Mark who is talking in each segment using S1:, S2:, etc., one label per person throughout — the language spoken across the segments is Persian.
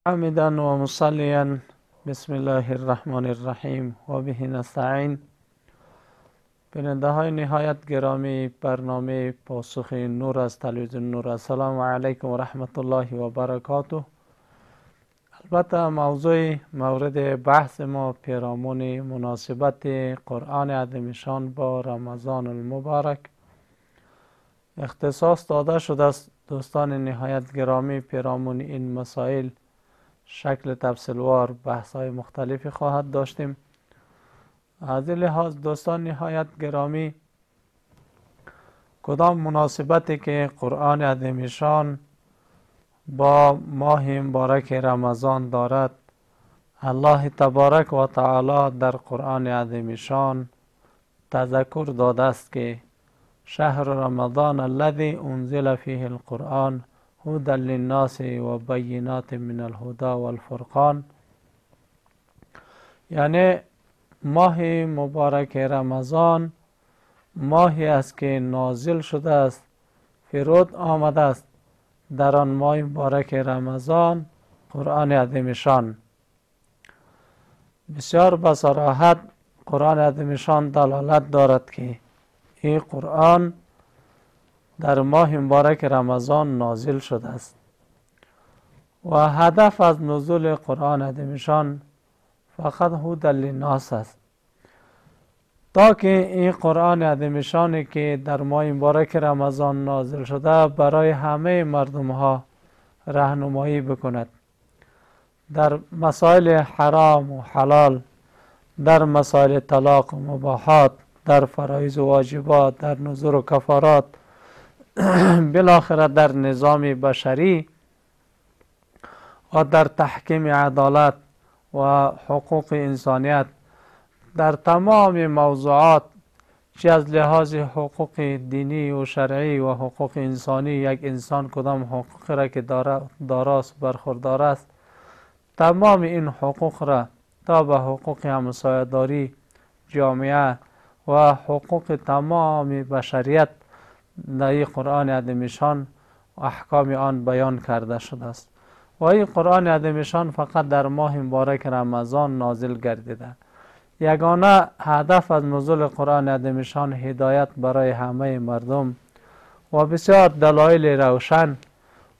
S1: حمدا و مصلیا بسم الله الرحمن الرحیم و به نستعین. بیننده های نهایت گرامی برنامه پاسخ نور از تلویزیون نور، السلام علیکم و رحمت الله و برکاته. البته موضوع مورد بحث ما پیرامون مناسبت قرآن عظیم‌شان با رمضان المبارک اختصاص داده شده است. دوستان نهایت گرامی، پیرامون این مسائل شکل تفصیلوار بحث های مختلفی خواهد داشتیم. از این لحاظ دوستان نهایت گرامی، کدام مناسبتی که قرآن عظیم‌شان با ماه مبارک رمضان دارد، الله تبارک و تعالی در قرآن عظیم‌شان تذکر داده است که شهر رمضان الذی انزل فیه القرآن هدی للناس و بینات من الهدی والفرقان، یعنی ماه مبارک رمضان ماهی است که نازل شده است، فرود آمده است در آن ماه مبارک رمضان قرآن عظیم‌شان. بسیار بصراحت قرآن عظیم‌شان دلالت دارد که این قرآن در ماه مبارک رمضان نازل شده است و هدف از نزول قرآن عظیم‌شان فقط هدی للناس است، تا که این قرآن عظیم‌شانی که در ماه مبارک رمضان نازل شده برای همه مردم ها راهنمایی بکند در مسائل حرام و حلال، در مسائل طلاق و مباحات، در فرایض و واجبات، در نذور و کفارات، بالاخره در نظام بشری و در تحکیم عدالت و حقوق انسانیت، در تمام موضوعات چه از لحاظ حقوق دینی و شرعی و حقوق انسانی، یک انسان کدام حقوق را که داراست برخوردار است، تمام این حقوق را تا به حقوق همسایه‌داری، جامعه و حقوق تمام بشریت در این قرآن عظیم‌شان احکام آن بیان کرده شده است و این قرآن عظیم‌شان فقط در ماه مبارک رمضان نازل گردیده. یگانه هدف از نزول قرآن عظیم‌شان هدایت برای همه مردم و بسیار دلایل روشن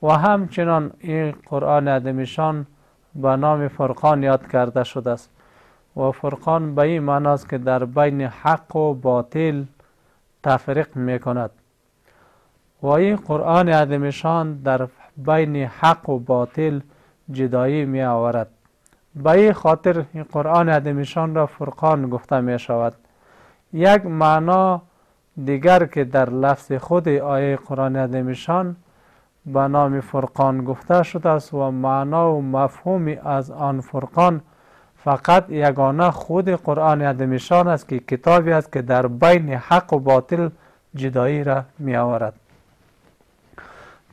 S1: و همچنان این قرآن عظیم‌شان به نام فرقان یاد کرده شده است و فرقان به این معنی است که در بین حق و باطل تفریق میکند و این قرآن عظیم‌شان در بین حق و باطل جدایی می آورد. به این خاطر این قرآن عظیم‌شان را فرقان گفته می شود. یک معنا دیگر که در لفظ خود آیه قرآن عظیم‌شان به نام فرقان گفته شده است و معنا و مفهوم از آن فرقان فقط یگانه خود قرآن عظیم‌شان است که کتابی است که در بین حق و باطل جدایی را می آورد.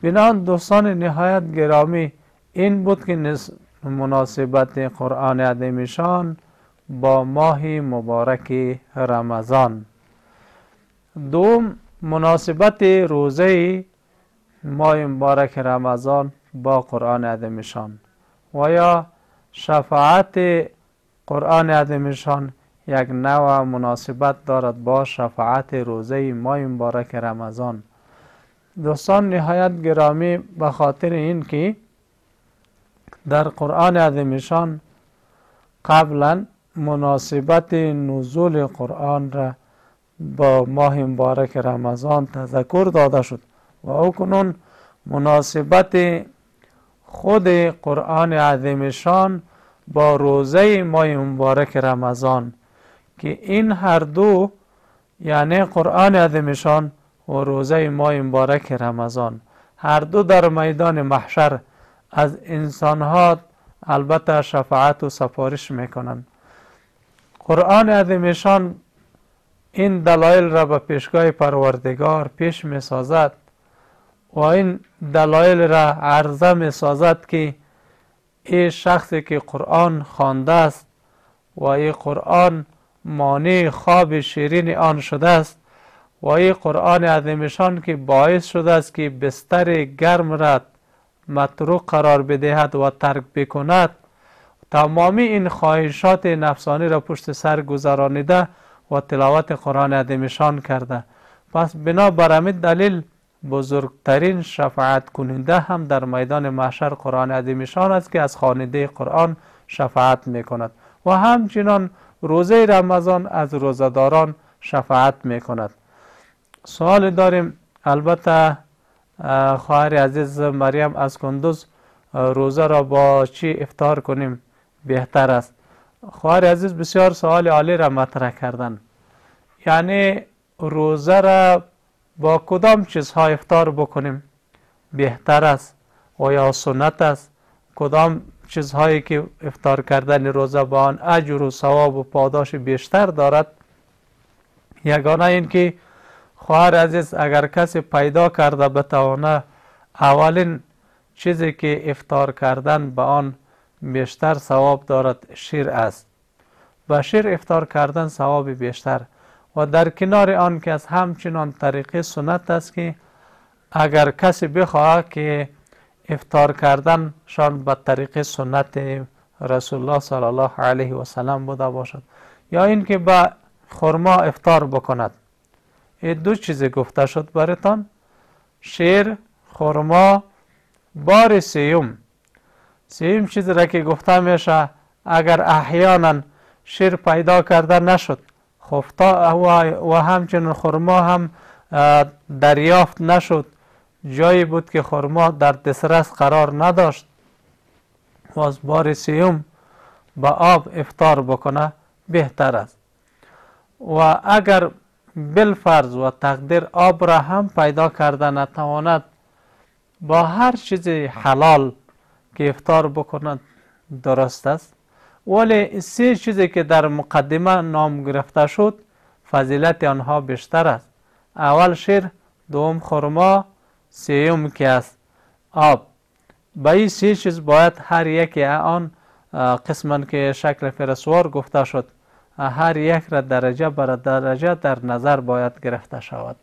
S1: بنابراین دوستان نهایت گرامی، این بود که مناسبت قرآن عظیم‌شان با ماه مبارک رمضان. دوم، مناسبت روزه ماه مبارک رمضان با قرآن عظیم‌شان و یا شفاعت قرآن عظیم‌شان یک نوع مناسبت دارد با شفاعت روزه ماه مبارک رمضان. دوستان نهایت گرامی، به خاطر این که در قرآن عظیم‌شان قبلا مناسبت نزول قرآن را با ماه مبارک رمضان تذکر داده شد و اکنون مناسبت خود قرآن عظیم‌شان با روزه ماه مبارک رمضان که این هر دو، یعنی قرآن عظیم‌شان و روزه ماه مبارک رمضان، هر دو در میدان محشر از انسان‌ها البته شفاعت و سفارش میکنند. قرآن عظیم‌شان این دلایل را به پیشگاه پروردگار پیش میسازد و این دلایل را عرضه میسازد که این شخصی که قرآن خوانده است و این قرآن مانع خواب شیرین آن شده است و این قرآن عظیم‌شان که باعث شده است که بستر گرم را متروک قرار بدهد و ترک بکند، تمامی این خواهشات نفسانی را پشت سر گذرانیده و تلاوت قرآن عظیمشان کرده. پس بنابر همین دلیل بزرگترین شفاعت کننده هم در میدان محشر قرآن عظیمشان است که از خواننده قرآن شفاعت میکند و همچنان روزه رمضان از روزه‌داران شفاعت میکند. سوال داریم، البته خواهر عزیز مریم از کندوز، روزه را با چی افطار کنیم بهتر است؟ خواهر عزیز بسیار سوال عالی را مطرح کردن. یعنی روزه را با کدام چیزها افطار بکنیم بهتر است و یا سنت است؟ کدام چیزهایی که افطار کردن روزه با آن اجر و ثواب و پاداش بیشتر دارد؟ یگانه این که خواهر عزیز اگر کسی پیدا کرده بتوانه اولین چیزی که افطار کردن به آن بیشتر ثواب دارد شیر است. با شیر افطار کردن ثواب بیشتر و در کنار آن که از همچنان طریقه سنت است که اگر کسی بخواهد که افطار کردن شان به طریقه سنت رسول الله صلی الله علیه و سلم بوده باشد یا اینکه با خرما افطار بکند. این دو چیز گفته شد براتان، شیر، خرما. بار سیوم چیز را که گفته میشه اگر احیانا شیر پیدا کرده نشد خفتا و همچنین خرما هم دریافت نشد، جایی بود که خرما در دسترس قرار نداشت و از بار سیوم با آب افطار بکنه بهتر است. و اگر بالفرض و تقدیر آب را هم پیدا کرده نتواند، با هر چیز حلال که افطار بکند درست است. ولی سه چیزی که در مقدمه نام گرفته شد فضیلت آنها بیشتر است. اول شیر، دوم خرما، سوم که است آب. با این سه چیز باید هر یکی آن قسمن که شکل فرسوار گفته شد هر یک را درجه بر درجه در نظر باید گرفته شود.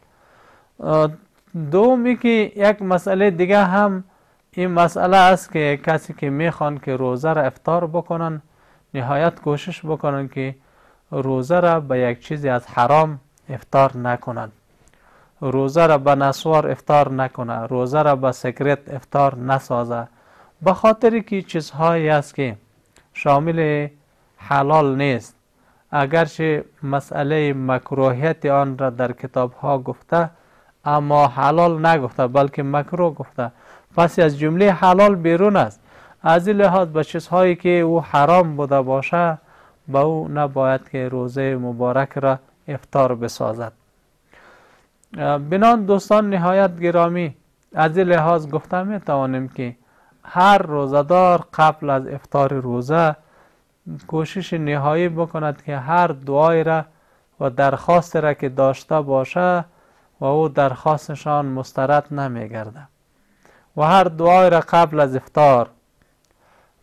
S1: دومی که یک مسئله دیگه هم این مسئله است که کسی که میخوان که روزه را افطار بکنن نهایت کوشش بکنن که روزه را به یک چیزی از حرام افطار نکنند. روزه را به نسوار افطار نکنه، روزه را به سیگرت افطار نسازه، به خاطر که چیزهایی است که شامل حلال نیست. اگرچه مسئله مکروهیت آن را در کتاب ها گفته اما حلال نگفته بلکه مکروه گفته، پس از جمله حلال بیرون است. از این لحاظ به چیزهایی که او حرام بوده باشه به او نباید که روزه مبارک را افطار بسازد. بنان دوستان نهایت گرامی، از این لحاظ گفته می توانیم که هر روزه‌دار قبل از افطار روزه کوشش نهایی بکند که هر دعای را و درخواست را که داشته باشه و او درخواستشان مسترد نمی گرده و هر دعای را قبل از افطار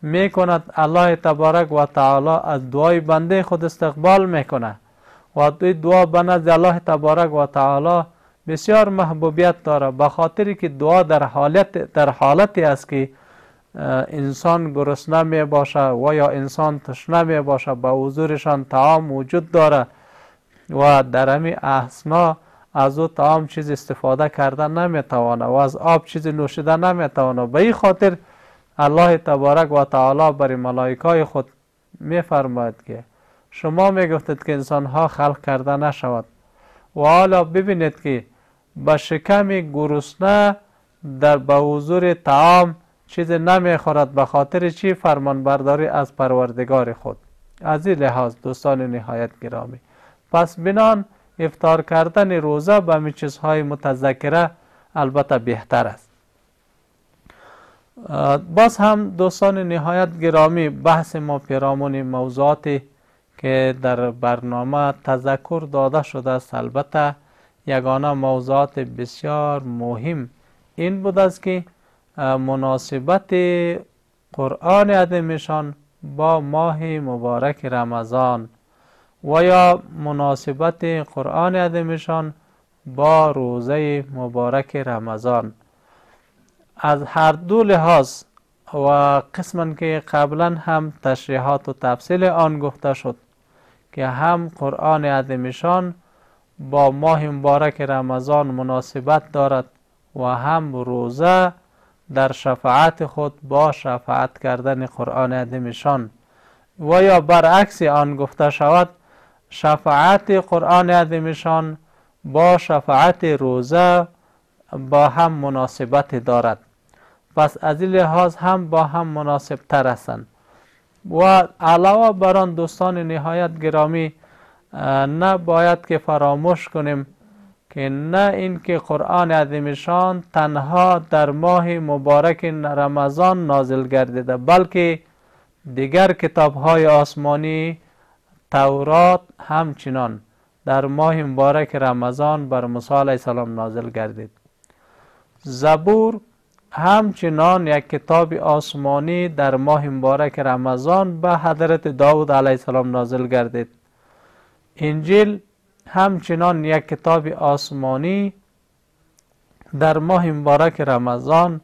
S1: می کند. الله تبارک و تعالی از دعای بنده خود استقبال می کنه و دعا به نزد الله تبارک و تعالی بسیار محبوبیت داره، به خاطری که دعا در حالتی است که انسان گرسنه می باشه و یا انسان تشنه می باشه، به حضورشان طعام وجود داره و در همین اثنا از او طعام چیز استفاده کرده نمی توانه و از آب چیز نوشیده نمی توانه. به این خاطر الله تبارک و تعالی بر ملائکه خود می فرماید که شما می گفتید که انسان ها خلق کرده نشود و حالا ببینید که به شکم گرسنه در به حضور طعام چیز نمی خورد، به خاطر چی؟ فرمان برداری از پروردگار خود. از این لحاظ دوستان نهایت گرامی، پس بنان افطار کردن روزه به می چیزهای متذکره البته بهتر است. باز هم دوستان نهایت گرامی، بحث ما پیرامون موضوعاتی که در برنامه تذکر داده شده است، البته یگانه موضوعات بسیار مهم این بود است که مناسبت قرآن عظیمشان با ماه مبارک رمضان و یا مناسبت قرآن عظیمشان با روزه مبارک رمضان. از هر دو لحاظ و قسما که قبلا هم تشریحات و تفصیل آن گفته شد که هم قرآن عظیم شان با ماه مبارک رمضان مناسبت دارد و هم روزه در شفاعت خود با شفاعت کردن قرآن عظیم شان و یا برعکس آن گفته شود شفاعت قرآن عظیم شان با شفاعت روزه با هم مناسبت دارد. پس از این لحاظ هم با هم مناسب تر هستند. و علاوه بر آن دوستان نهایت گرامی نباید که فراموش کنیم که نه اینکه قرآن عظیم شان تنها در ماه مبارک رمضان نازل گردیده بلکه دیگر کتاب‌های آسمانی تورات همچنان در ماه مبارک رمضان بر موسی علیه السلام نازل گردید. زبور همچنان یک کتاب آسمانی در ماه مبارک رمضان به حضرت داود علیه السلام نازل گردید. انجیل همچنان یک کتاب آسمانی در ماه مبارک رمضان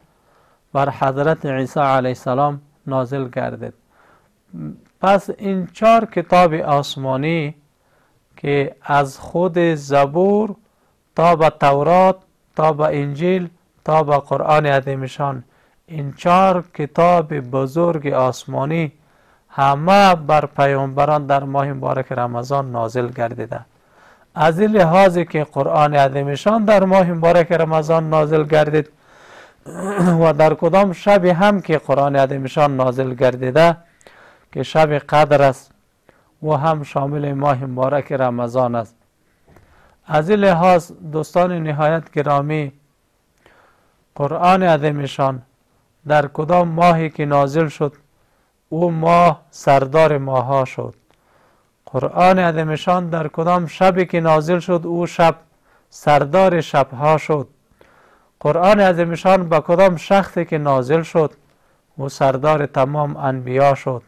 S1: بر حضرت عیسی علیه السلام نازل گردید. پس این 4 کتاب آسمانی که از خود زبور تا به تورات تا به انجیل تا به قرآن عظیم شان، این 4 کتاب بزرگ آسمانی همه بر پیامبران در ماه مبارک رمضان نازل گردیده. از این لحاظی که قرآن عظیم شان در ماه مبارک رمضان نازل گردید و در کدام شب هم که قرآن عظیم شان نازل گردیده که شب قدر است و هم شامل ماه مبارک رمضان است. از این لحاظ دوستان نهایت گرامی قرآن عظیم شان در کدام ماهی که نازل شد او ماه سردار ماها شد. قرآن عظیم شان در کدام شبی که نازل شد او شب سردار شبها شد. قرآن عظیم شان به کدام شخصی که نازل شد او سردار تمام انبیا شد.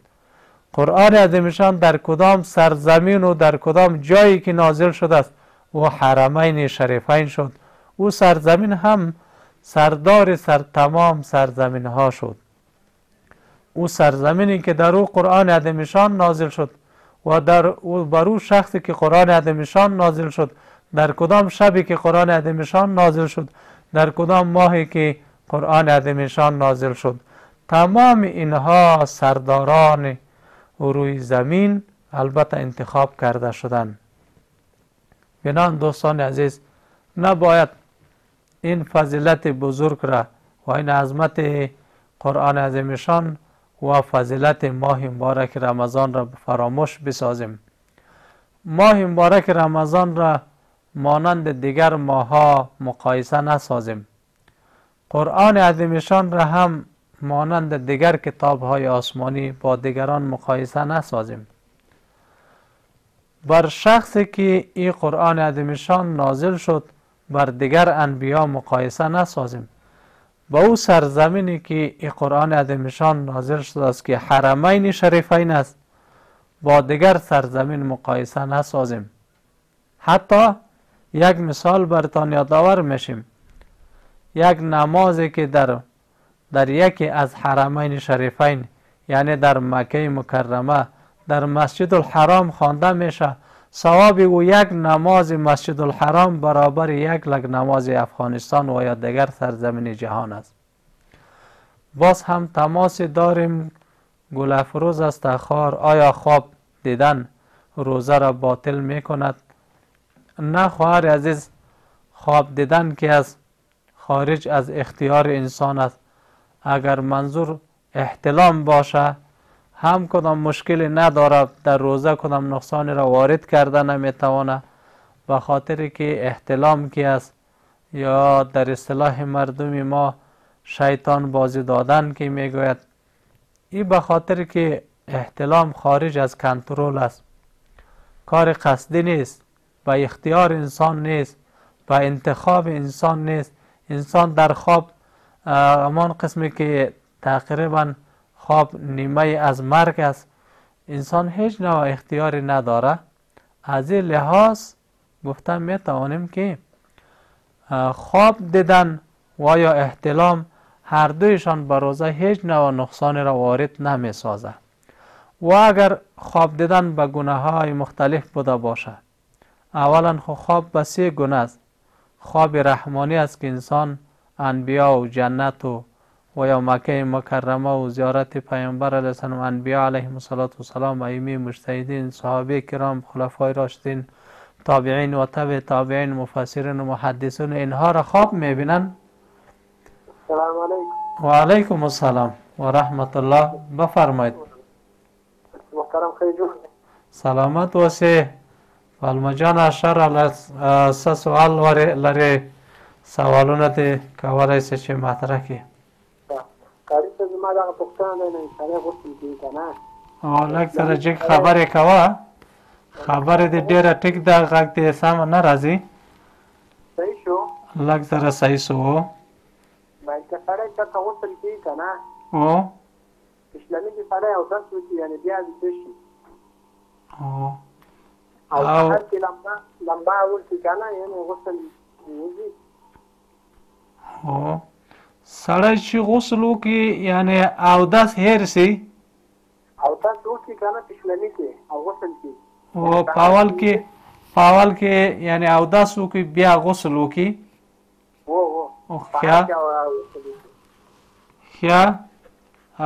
S1: قرآن عظیم شان در کدام سرزمین و در کدام جایی که نازل شده است او حرمین شریفین شد. او سرزمین هم سردار تمام سرزمین ها شد. او سرزمینی که در او قرآن عظیم شان نازل شد و در او بر او شخصی که قرآن عظیم شان نازل شد، در کدام شبی که قرآن عظیم شان نازل شد، در کدام ماهی که قرآن عظیم شان نازل شد، تمام اینها سرداران روی زمین البته انتخاب کرده شدند. بنان دوستان عزیز نباید این فضیلت بزرگ را و این عظمت قرآن عظیم شان و فضیلت ماه مبارک رمضان را فراموش بسازیم. ماه مبارک رمضان را مانند دیگر ماها مقایسه نسازیم. قرآن عظیم شان را هم مانند دیگر کتاب های آسمانی با دیگران مقایسه نسازیم. بر شخصی که این قرآن عظیم شان نازل شد بر دیگر انبیا مقایسه نسازیم. با او سرزمینی که این قرآن عظیم شان نازل شده است که حرمین شریفین است با دیگر سرزمین مقایسه نسازیم. حتی یک مثال برتان یادآور میشیم. یک نمازی که در یکی از حرمین شریفین یعنی در مکه مکرمه در مسجد الحرام خوانده میشه، ثواب او یک نماز مسجد الحرام برابر یک لک نماز افغانستان و یا دیگر سرزمین جهان است. باز هم تماس داریم گل افروز است اخار آیا خواب دیدن روزه را باطل می کند؟ نه خواهر عزیز، خواب دیدن که از خارج از اختیار انسان است. اگر منظور احتلام باشه هم کدام مشکلی نداره، در روزه کدام نقصانی را وارد کرده نمیتوانه، به خاطر که احتلام کی است یا در اصطلاح مردم ما شیطان بازی دادن که میگوید، این به خاطر که احتلام خارج از کنترل است، کار قصدی نیست، به اختیار انسان نیست، به انتخاب انسان نیست. انسان در خواب همان قسمی که تقریبا خواب نیمه از مرگ است، انسان هیچ نوع اختیاری نداره. از این لحاظ گفتم می توانیم که خواب دیدن و یا احتلام هر دویشان به روزه هیچ نوع نقصان را وارد نمی سازد. و اگر خواب دیدن به گناه های مختلف بوده باشد، اولا خواب به 3 گونه است. خواب رحمانی است که انسان انبیا و جنت و یا مکه مکرمه و زیارت پیامبر علیه السلام، انبیا علیهم السلام، ائمه مجتهدین، صحابه کرام، خلفای راشدین، تابعین و تبع تابعین، مفسرین و محدثین، اینها را خواب میبینن.
S2: سلام علیکم.
S1: و علیکم السلام و رحمت الله. بفرمایید.
S2: محترم خیلی جون.
S1: سلامت واسه فالما جان اشار سوال لري سوالونه دي کولای شي چې مطرح کړي.
S2: کاری څه زما دغه پوښتنه ده نه سړی غوښتل کېږي که نه.
S1: او لږ سره جګ خبرې کوه، خبرې دې ډېره ټیک ده، غږ دې سمه نه راځي.
S2: صحیح شو؟
S1: لږ سره صحیح شو.
S2: باید که سړی چېرته غسل کېږي که نه، اسلامي کې سړی اودس وکړي، یعنې بیا ویده شي او سحر کې لمبا وکړي که نه، یعنې غسل وځي.
S1: سړی چې غسل وکړي یعنې اودس هېر شي،
S2: اودس وکړي که نه په اسلامي کې او غسل کړي،
S1: او په اول کې یعنې اودس وکړي بیا غسل وکړي. ښه.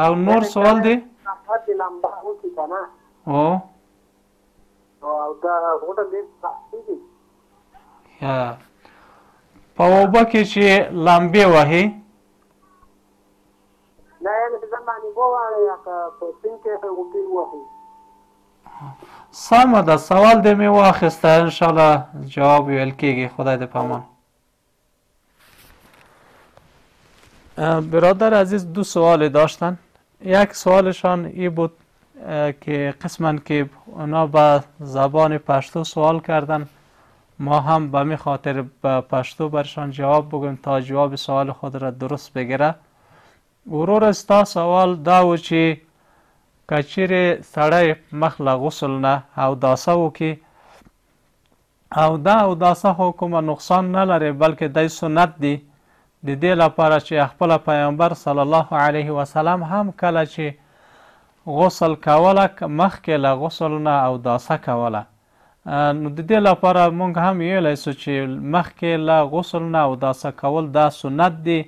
S1: او نور سوال دی؟ په اوبه کې چې لمبې وهي، سمه ده. سوال دې مې واخیسته، انشاءالله جواب ویل کېږي. خدای دې په امان. برادر عزیز 2 سوال داشتن. یک سوالشان ای بود که قسما که اونا به زبان پشتو سوال کردن، ما هم به می خاطر به پشتو برشان جواب بگویم تا جواب سوال خود را درست بگیره. ورور استا سوال دا و چې کچیر سړی مخ له غسل نه اوداسه وکړي، او دا اوداسه خو کومه نقصان نه لري، بلکې دی سنت دی. د دې لپاره چې خپل پیغمبر صلی الله علیه وسلم هم کله چې غسل کوله مخکې له غسل نه اوداسه کوله. نو د دې لپاره موږ هم ویلی سو چې مخکې له غسل نه اوداسه کول دا سنت دی.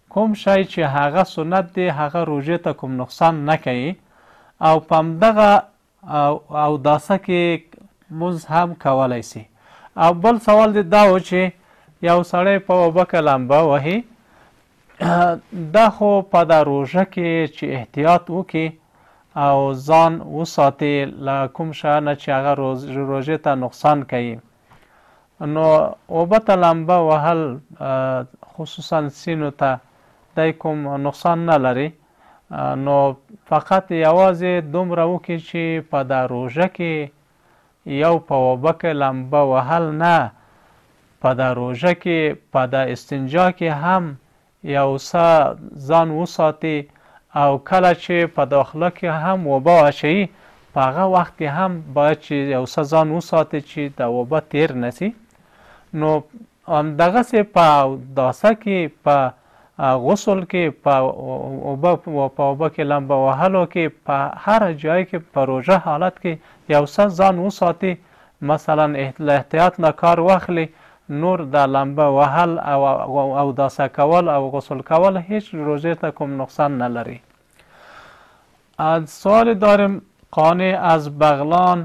S1: کوم شی چې هغه سنت دی هغه روژې ته کوم نقصان نه کوي، او په همدغه اوداسه کې مونځ هم کولی سي. او بل سوال دی دا و چې یو سړی په اوبه کې لمبه وهي، دا خو په دا روژه کې چې احتیاط وکړي او ځان وساتي له کوم شی نه چې هغه روژې ته نقصان کوي. نو اوبه ته لمبه وهل خصوصا سینو ته دی کوم نقصان نه لري. نو فقط یوازې دومره وکړي چې په دا روژه کې یو په اوبه کې لمبه وهل نه، په دا روژه کې په دا استنجا کې هم یو څه ځان وساتي، او کله چې په داخله کې هم اوبه واچوي په هغه وخت کې هم باید چې یو څه ځان وساتي چې د اوبه تیر نشي. نو همدغسې په اوداسه کې، په غسل کې، په اوبه کې لمبه وهلو کې، په هر جای کې په روژه حالت کې یو څه ځان وساتي، مثلا احتیاط نه کار واخلي، نور د لمبه وهل او اوداسه کول او غسل کول هیچ روژه ته کوم نقصان نلری. سوال داریم قانع از بغلان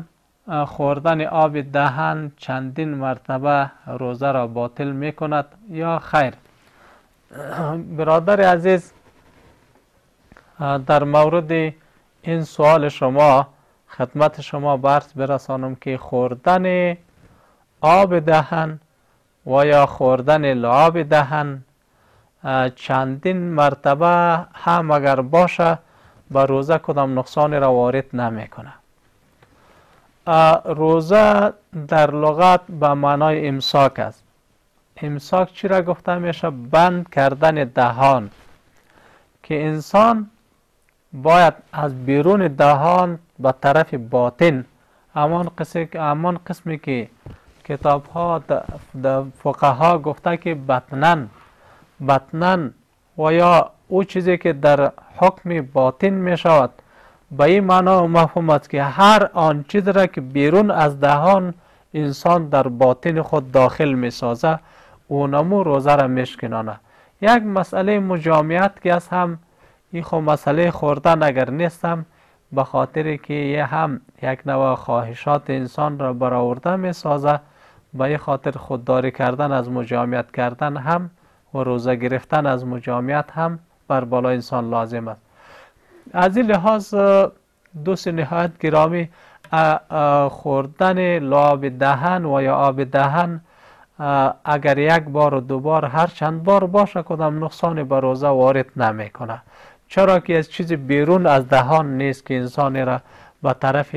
S1: خوردن آب دهن چندین مرتبه روزه را باطل می کند یا خیر؟ برادر عزیز، در مورد این سوال شما خدمت شما برس برسانم که خوردن آب دهن و یا خوردن لعاب دهن چندین مرتبه هم اگر باشه به روزه کدام نقصانی را وارد نمی کنه. روزه در لغت به معنای امساک است. امساک چی را گفته میشه؟ بند کردن دهان، که انسان باید از بیرون دهان به طرف باطن، همان قسمی که کتاب ها د فقها گفته که بطنن و یا او چیزی که در حکم باطن می شود به این معنا و مفهوم است که هر آن چیز را که بیرون از دهان انسان در باطن خود داخل می سازه اونمو روزه را میشکنانه. یک مسئله مجامعت که از هم این خو مسئله خوردن اگر نیستم به خاطر که یه هم یک نوع خواهشات انسان را برآورده می سازه، به این خاطر خودداری کردن از مجامعت کردن هم و روزه گرفتن از مجامعت هم بر بالای انسان لازم است. از این لحاظ دوست نهایت گرامی، خوردن لعاب دهن و یا آب دهن اگر یک بار و دو بار هر چند بار باشه کدام نقصان بر روزه وارد نمی کنه، چرا که از چیز بیرون از دهان نیست که انسان را به طرف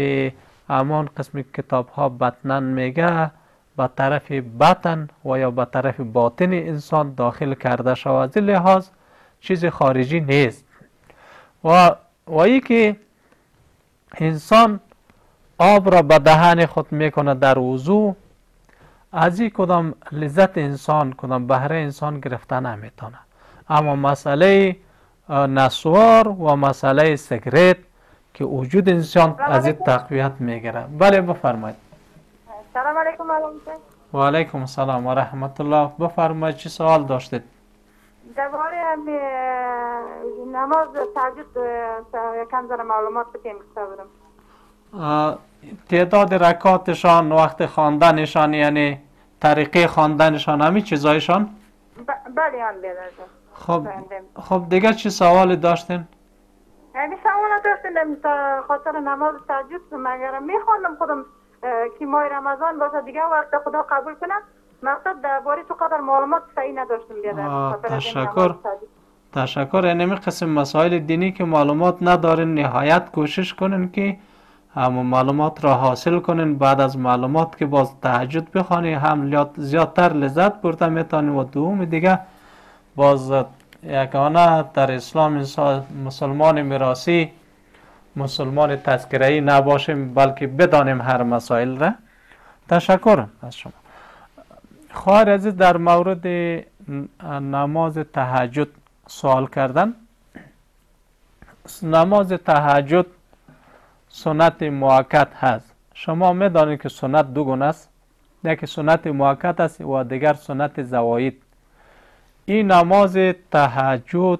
S1: همان قسم کتاب ها بطنن میگه به طرف بطن و یا به طرف باطن انسان داخل کرده شود. از این لحاظ چیز خارجی نیست. و ای که انسان آب را به دهن خود میکنه در وضو، از این کدام لذت انسان کدام بهره انسان گرفته نمیتونه. اما مسئله نسوار و مسئله سیگرت که وجود انسان از این تقویت میگیره. بله بفرمایید.
S3: سلام علیکم معلوم.
S1: و علیکم السلام و رحمت الله. بفرمایید چه سوال داشتید؟
S3: درباره نماز تهجد یکم ذره معلومات بگیم بودم.
S1: تعداد رکعاتشان، وقت خواندنشان، یعنی طریقه خواندنشان، همین چیزایشان؟
S3: بله آن بیادر.
S1: خب دیگه چه سوالی داشتین؟
S3: یعنی سوال داشتیم تا خاطر نماز تهجد مگر میخواندم خودم که ماه رمضان باشه دیگه وقت خدا قبول کنه، مقصد درباره تو قدر معلومات صحیح نداشتم بیادر.
S1: تشکر. اینمی قسم مسائل دینی که معلومات ندارین نهایت کوشش کنین که همون معلومات را حاصل کنین. بعد از معلومات که باز تهجد بخوانی هم زیادتر لذت برده میتونین. و دوم دیگه باز یکانه در اسلام مسلمان میراثی، مسلمان تذکره‌ای نباشیم بلکه بدانیم هر مسائل را. تشکر از شما. خواهر عزیز در مورد نماز تهجد سوال کردن. نماز تهجد سنت موقت هست. شما میدانید که سنت دو گونه است، یکی سنت موقت است و دیگر سنت زواید. این نماز تهجد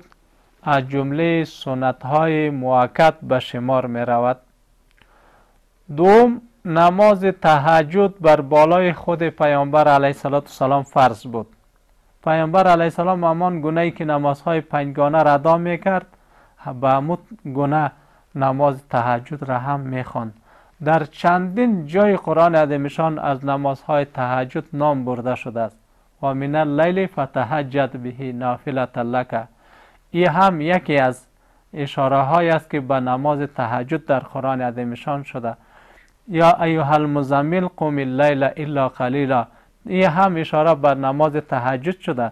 S1: از جمله سنت های موقت به شمار می رود. دوم، نماز تهجد بر بالای خود پیامبر علیه السلام فرض بود. پیامبر علیه السلام همان گونه‌ای که نمازهای پنجگانه را ادا میکرد به همون گونه نماز تهجد را هم میخواند. در چندین جای قرآن عظیمشان از نمازهای تهجد نام برده شده است. و من اللیل فتهجد به نافلة لک. این هم یکی از اشاره های است که به نماز تهجد در قرآن عظیمشان شده. یا ایها المزمل قم اللیل الا قلیلا. این هم اشاره بر نماز تهجد شده.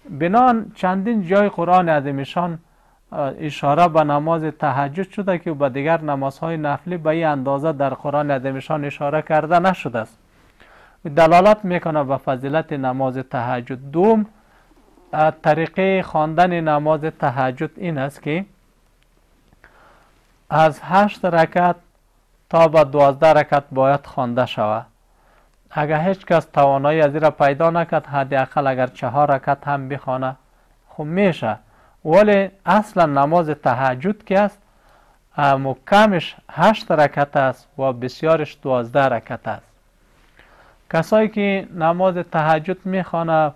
S1: بنان چندین جای قرآن عظیمشان اشاره به نماز تهجد شده که به دیگر نمازهای نفلی به این اندازه در قرآن عظیمشان اشاره کرده نشده است. دلالت میکنه به فضیلت نماز تهجد. دوم، طریقه خواندن نماز تهجد این است که از 8 رکعت تا به 12 رکعت باید خوانده شود. اگر هیچ کس توانایی از این را پیدا نکرد، حداقل اگر 4 رکعت هم بخوانه خب میشه. ولی اصلا نماز تهجد که است کمش 8 رکعت است و بسیارش 12 رکعت است. کسایی که نماز تهجد میخوانه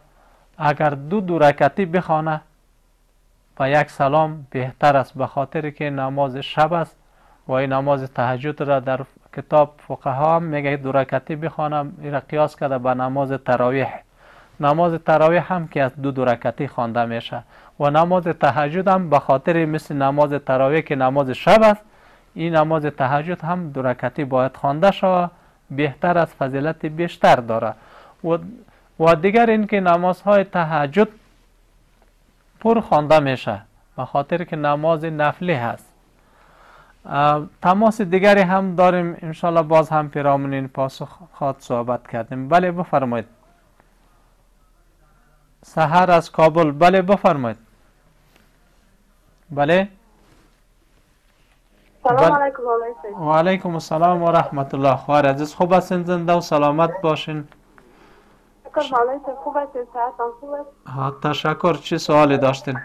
S1: اگر دو رکعتی بخوانه و یک سلام بهتر است، به خاطر که نماز شب است و این نماز تهجد را در کتاب فقها هم میگه 2 رکعتی بخوانم. این را قیاس کرده به نماز تراویح. نماز تراویح هم که از 2 رکعتی خوانده میشه و نماز تهجد هم به خاطر مثل نماز تراویح که نماز شب است، این نماز تهجد هم 2 رکعتی باید خوانده شود، بهتر از فضیلت بیشتر داره. و دیگر این که نمازهای تهجد پر خوانده میشه به خاطر که نماز نفلی هست. تماس دیگری هم داریم انشالله، باز هم پیرامون این پاسخ خواهد صحبت کردیم. بله بفرمایید. سحر از کابل. بله بفرمایید. بله.
S3: سلام علیکم مولوی صاحب.
S1: و علیکم السلام و رحمت الله. خواهر عزیز خوب هستین؟ زنده و سلامت باشین.
S3: شکر مولوی صاحب. خوب هستین؟ صحتتان خوب است؟
S1: تشکر. چه سوالی داشتین؟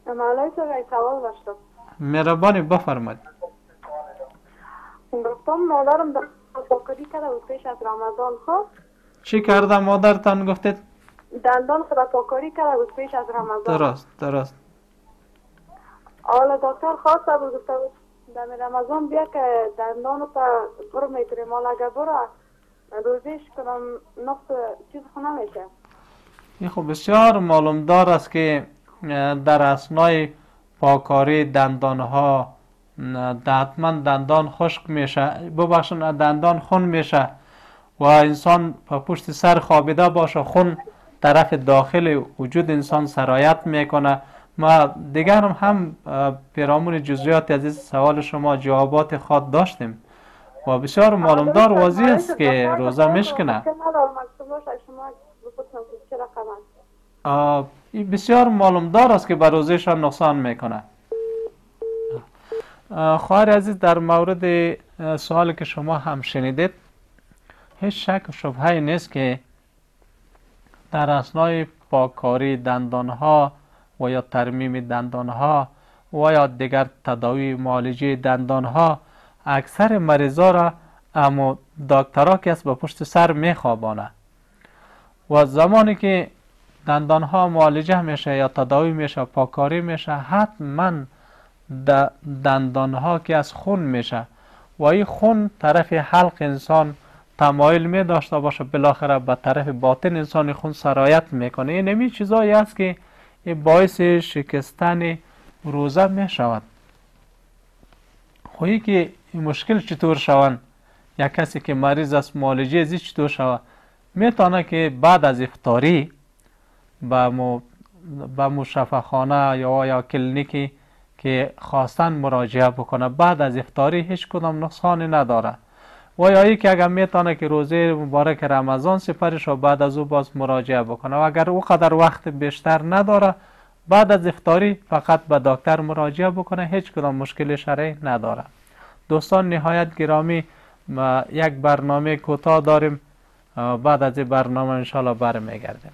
S3: مولوی صاحب یک سوال داشتم.
S1: مهربانی بفرمایید.
S3: گفتم مادرم در پاکاری کرده بود پیش از رمضان. خب
S1: چی کرده مادرتان گفتید؟
S3: دندان خود پاکاری کرده بود پیش از رمضان.
S1: درست.
S3: حالا دکتر خواسته بود گفته بود در رمضان بیا که دندانو تا پر میتونیم. حالا اگر برو روزیش کنم نقص چیز خو نمیشه.
S1: این خب بسیار معلومدار است که در اثنای پاکاری دندانها حتما دندان خشک میشه، ببخشن دندان خون میشه و انسان پشت سر خوابیده باشه، خون طرف داخل وجود انسان سرایت میکنه. ما دیگر هم پیرامون جزئیات از این سوال شما جوابات خود داشتیم و بسیار معلومدار واضح است که روزه میشکنه. این بسیار معلومدار است که به روزهشان نقصان میکنه. خواهر عزیز، در مورد سوالی که شما هم شنیدید هیچ شک و شبهه نیست که در اثنای پاککاری دندانها و یا ترمیم دندانها و یا دیگر تداوی معالجه دندانها اکثر مریضا را اما دکترها که است به پشت سر میخوابانه و زمانی که دندانها معالجه میشه یا تداوی میشه پاککاری میشه حتما دندانها که از خون میشه و این خون طرف حلق انسان تمایل می داشته باشه بالاخره به طرف باطن انسان خون سرایت میکنه. این نمی چیزایی است که باعث شکستن روزه می شود. خویی که این مشکل چطور شوند، یک کسی که مریض است معالجه ازی چطور شود، میتونه که بعد از افطاری به مشفاخانه یا کلینیکی که خواستن مراجعه بکنه. بعد از افطاری هیچ کدام نقصانی نداره و یا ای که اگر میتونه که روزه مبارک رمضان سپرش و بعد از او باز مراجعه بکنه و اگر او قدر وقت بیشتر نداره بعد از افطاری فقط به دکتر مراجعه بکنه، هیچ کدام مشکل شرعی نداره. دوستان نهایت گرامی، یک برنامه کوتاه داریم، بعد از این برنامه انشاءالله برمیگردیم.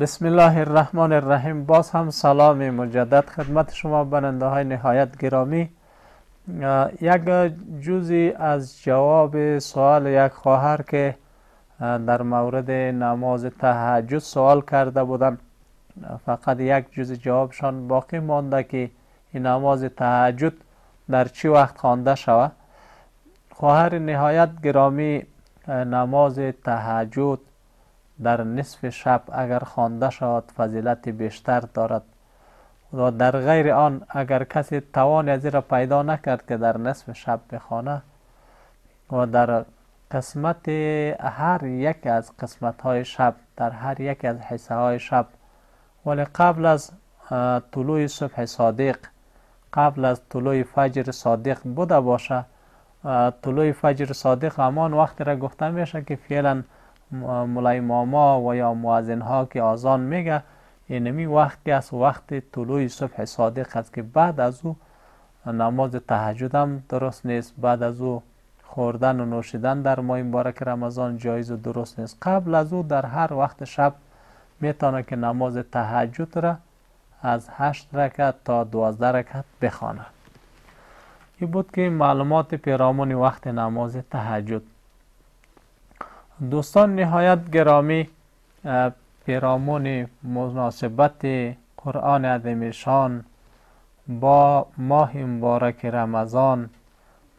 S1: بسم الله الرحمن الرحیم. باز هم سلام مجدد خدمت شما بیننده های نهایت گرامی. یک جزئی از جواب سوال یک خواهر که در مورد نماز تهجد سوال کرده بودن، فقط یک جزء جوابشان باقی مانده که این نماز تهجد در چی وقت خوانده شود. خواهر نهایت گرامی، نماز تهجد در نصف شب اگر خوانده شود فضیلت بیشتر دارد و در غیر آن اگر کسی توان از را پیدا نکرد که در نصف شب بخوانه و در قسمت هر یک از قسمت های شب، در هر یک از حصه های شب، ولی قبل از طلوع صبح صادق، قبل از طلوع فجر صادق بوده باشه. طلوع فجر صادق همان وقت را گفته میشه که فعلا مولای ماما و یا مؤذن ها که آذان میگه اینمی وقتی است، وقت طلوع صبح صادق است که بعد از او نماز تهجد هم درست نیست، بعد از او خوردن و نوشیدن در ماه مبارک رمضان جایز و درست نیست. قبل از او در هر وقت شب میتونه که نماز تهجد را از 8 رکعت تا 12 رکعت بخوانه. این بود که معلومات پیرامون وقت نماز تهجد. دوستان نهایت گرامی، پیرامون مناسبت قرآن عظیم شان با ماه مبارک رمضان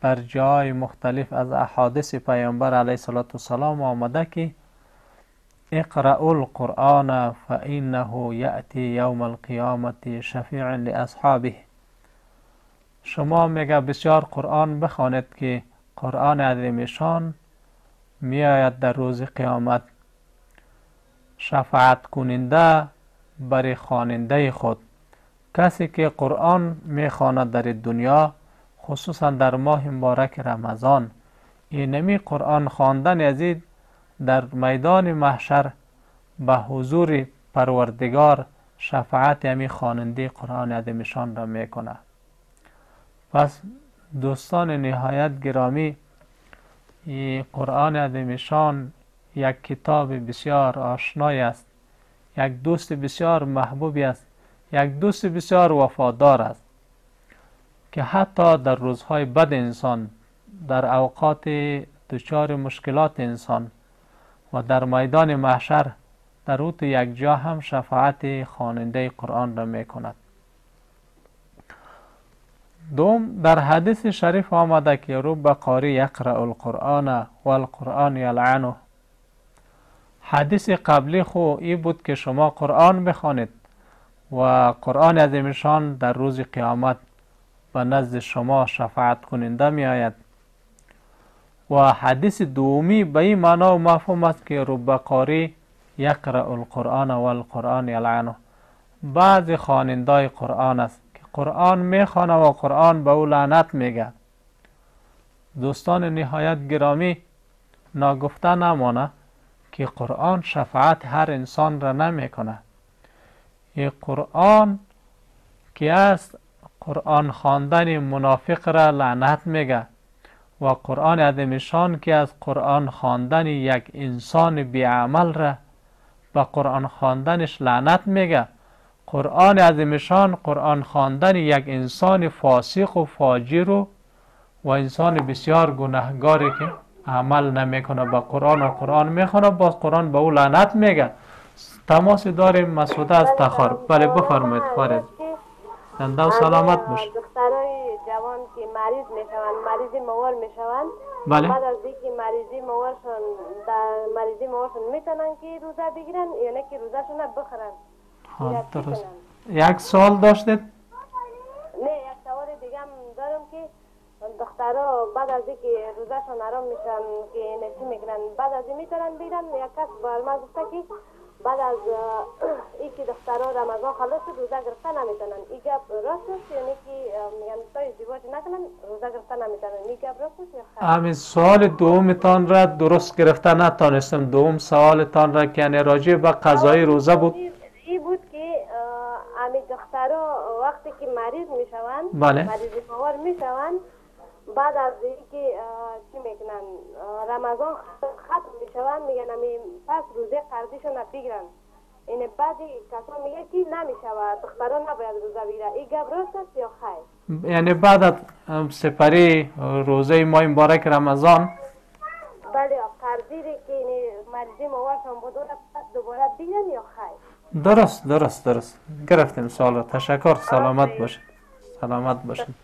S1: در جای مختلف از احادیث پیامبر علیه السلام آمده که اقرأوا القرآن فإنه یأتی یوم القیامة شفیعا لاصحابه. شما میگه بسیار قرآن بخوانید که قرآن عظیم شان می آید در روز قیامت شفاعت کننده برای خواننده خود. کسی که قرآن می خواند در دنیا، خصوصا در ماه مبارک رمضان، اینمی قرآن خواندن ازید در میدان محشر به حضور پروردگار شفاعت همی خواننده قرآن عظیمشان را میکنه. پس دوستان نهایت گرامی، این قرآن عظیمشان یک کتاب بسیار آشنای است، یک دوست بسیار محبوبی است، یک دوست بسیار وفادار است که حتی در روزهای بد انسان، در اوقات دچار مشکلات انسان و در میدان محشر در او یک جا هم شفاعت خواننده قرآن را می کند. دوم، در حدیث شریف آمده که رب قاری یقرأ القرآن و القرآن یلعنه. حدیث قبلی خو ای بود که شما قرآن بخوانید و قرآن عظیمشان در روز قیامت به نزد شما شفاعت کننده می آید. و حدیث دومی به این معنا و مفهوم است که رب قاری یقرأ القرآن و القرآن یلعنه. بعض خوانندای قرآن است که قرآن میخوانه و قرآن به او لعنت میگه. دوستان نهایت گرامی، ناگفته نمانه که قرآن شفاعت هر انسان را نمیکنه. این قرآن که است، قرآن خواندن منافق را لعنت میگه و قرآن عظیمشان که از قرآن خواندن یک انسان بیعمل را و قرآن خواندنش لعنت میگه. قرآن عظیمشان قرآن خواندن یک انسان فاسق و فاجر و انسان بسیار گناهگاری که عمل نمیکنه با قرآن و قرآن میخونه، باز قرآن به او لعنت میگه. تماس داریم مسعوده از تخار. بله بفرمایید خارج. زنده و سلامت باش.
S4: دخترای جوان که مریض میشوند، مریضی موار میشوند،
S1: بله.
S4: بعد از اینکه مریضی موارشون در مریضی موارشون میتونن که روزه بگیرن یا نه که روزهشون بخورن.
S1: درست. یک سوال داشتید؟
S4: نه، یک سوال دیگه هم دارم که دخترها بعد از اینکه روزهشون آرام میشن که نشی میکنن، بعد از این میتونن بگیرن. یک کس بر ما گفته که بعد از اینکه دخترها رمضان خلاص شد روزه گرفتن نمیتونن. این گپ راست است یعنی که میگن تا ازدواج نکنن روزه گرفتن نمیتونن؟ این گپ راست است یا خیر؟
S1: همین سوال دومتان را درست گرفته نتانستم. دوم سوالتان را که یعنی راجع به قضای روزه بود.
S4: این بود که همین دخترها وقتی که مریض میشوند،
S1: بله.
S4: مریضی موار میشوند، بعد از اینکه چی میکنن رمضان ختم میشوند میگن همین پس روزه قرضیشون بگیرن. این بعضی کسا میگه که نمیشود، دختران نباید روزه بگیرن. این گپ راست است یا خیر؟
S1: یعنی بعد از سپری روزه ماه مبارک رمضان،
S4: بله، قرضی که مریضی موارشون بود پس دوباره بگیرن یا خیر؟
S1: درست گرفتیم سوال را. تشکر. سلامت باشید. سلامت باشید.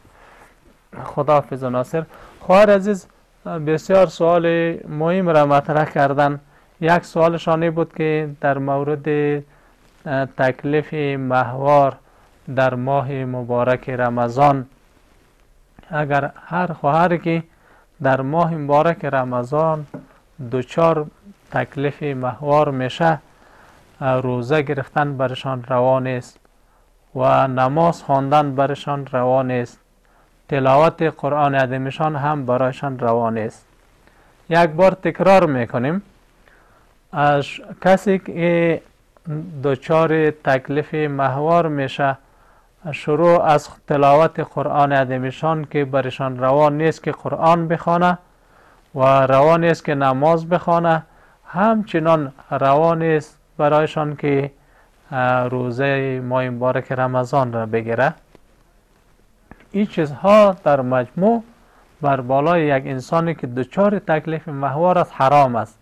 S1: خداحافظ ناصر. خواهر عزیز بسیار سوال مهم را مطرح کردن. یک سوالشان بود که در مورد تکلیف ماهوار در ماه مبارک رمضان، اگر هر خواهر که در ماه مبارک رمضان دچار تکلیف ماهوار میشه، روزه گرفتن برشان روا نیست و نماز خواندن برشان روا نیست، تلاوت قرآن عظیمشان هم برایشان روا نیست. یک بار تکرار میکنیم، از کسی که دچار تکلیف ماهوار میشه، شروع از تلاوت قرآن عظیمشان که برشان روا نیست که قرآن بخوانه و روا نیست که نماز بخوانه، همچنان روا نیست برایشان که روزه ماه مبارک رمضان را بگیره. این چیزها در مجموع بر بالای یک انسانی که دچار تکلیف ماهوار است حرام است.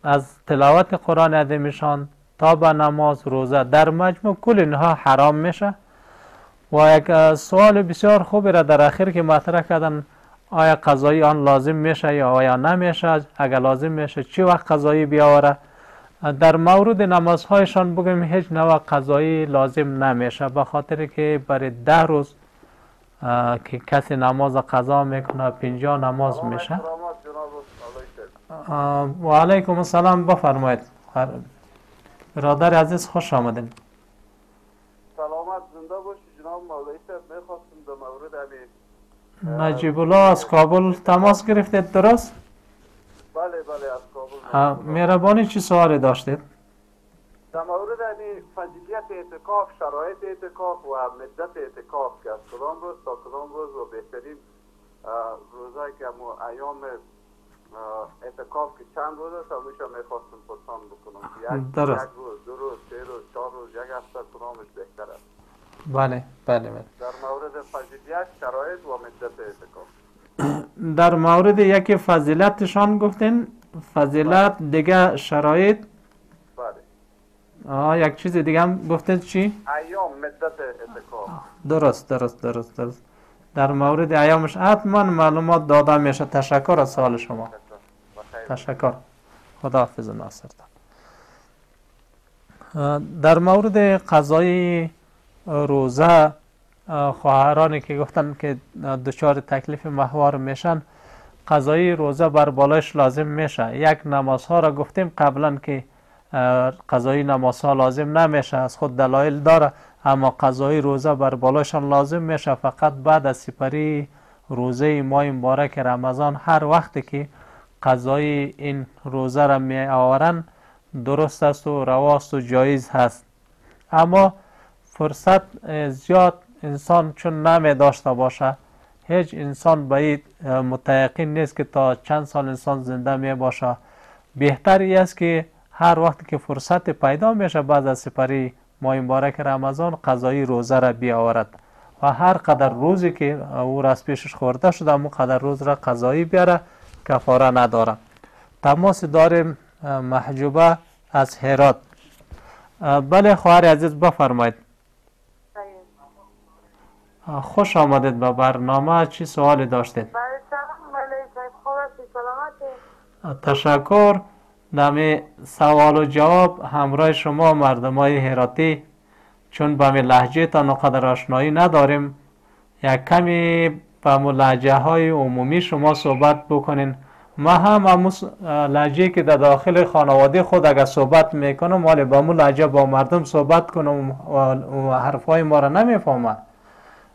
S1: از تلاوت قرآن عظیمشان تا به نماز، روزه، در مجموع کل اینها حرام میشه. و یک سوال بسیار خوبی را در آخر که مطرح کردن، آیا قضایی آن لازم میشه یا آیا نمیشه؟ اگر لازم میشه چی وقت قضایی بیاوره؟ در مورد نمازهایشان بگیم هیچ نوع قضایی لازم نمیشه، به خاطر که برای 10 روز که کسی نماز قضا میکنه 50 نماز میشه. و علیکم السلام. بفرمایید برادر عزیز، خوش آمدین.
S5: سلامت زنده باشی جناب مولوی صاحب. میخواستم در مورد
S1: نجیب الله از کابل تماس گرفتید درست؟
S5: بله از کابل.
S1: مهربانی چی سوالی داشتید؟
S5: در مورد فضیلت اعتکاف، شرایط اعتکاف و مدت اعتکاف که از کدام روز تا کدام روز و بهترین روزایی که ایام اعتکاف که چند روز است همیشه میخواستم پرسان بکنم یک روز، 2 روز، 3 روز، 4 روز، 1 هفته کدامش بهتر است؟
S1: بله بله بله.
S5: در مورد فضیلت، شرایط و مدت اعتکاف.
S1: در مورد یکی فضیلتشان گفتین، فضیلت دیگه شرایط.
S5: بله.
S1: یک چیز دیگه هم گفتین چی؟
S5: ایام، مدت اعتکاف.
S1: درست. در مورد ایامش حتما معلومات داده میشه. تشکر از سوال شما. تشکر. خداحافظ ناصر. در مورد قضای روزه، خواهرانی که گفتن که دچار تکلیف ماهوار میشن، قضای روزه بر بالایش لازم میشه. یک نمازها را گفتیم قبلا که قضای نمازها لازم نمیشه، از خود دلایل داره، اما قضای روزه بر بالایشان لازم میشه. فقط بعد از سپری روزه ماه مبارک رمضان هر وقتی که قضای این روزه را می آورن درست است و رواست و جایز هست. اما فرصت زیاد انسان چون نمی داشته باشه، هیچ انسان باید متیقن نیست که تا چند سال انسان زنده می باشه. بهتری است که هر وقت که فرصت پیدا میشه بعد از سپری ماه مبارک رمضان قضای روزه را بیاورد و هر قدر روزی که او را از پیشش خورده شده اون قدر روز را قضایی بیاره، کفاره نداره. تماس داریم محجوبه از هرات. بله خواهر عزیز بفرمایید. خوش آمدید به برنامه. چی سوالی داشتید؟ تشکر. نمی سوال و جواب همراه شما مردمای هراتی، چون به می لهجه تا نقدر آشنایی نداریم، یک کمی به مو لهجه های عمومی شما صحبت بکنین. ما هم همون لهجه که در داخل خانواده خود اگر صحبت میکنم ولی به مو لهجه با مردم صحبت کنم و حرفای ما را نمیفهمه.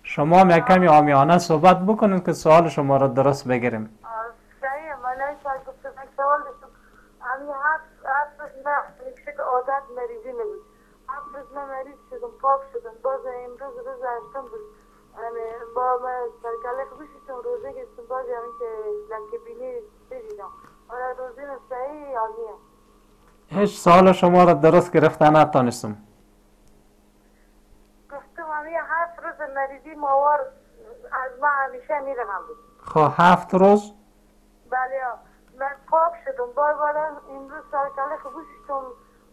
S1: شما هم یک کمی عامیانه صحبت بکنین که سوال شما را درست بگیریم.
S3: همین هفت روز نه یک عادت مریضی نبود. 7 روز من مریض شدم، پاک شدم. باز امروز روز 8م بود. با سرکله خوبی شدم، روزه گرفتم. باز همین که لکه بینی بریدم. آره روزه صحیح عالیه.
S1: هیچ سوال شما را درست گرفته نتانستم.
S3: گفتم همین 7 روز مریضی ماوار از ما همیشه میرم بود.
S1: خب 7 روز؟
S3: بله من پاک شدم. بالا امروز سرکله خوبی شدم،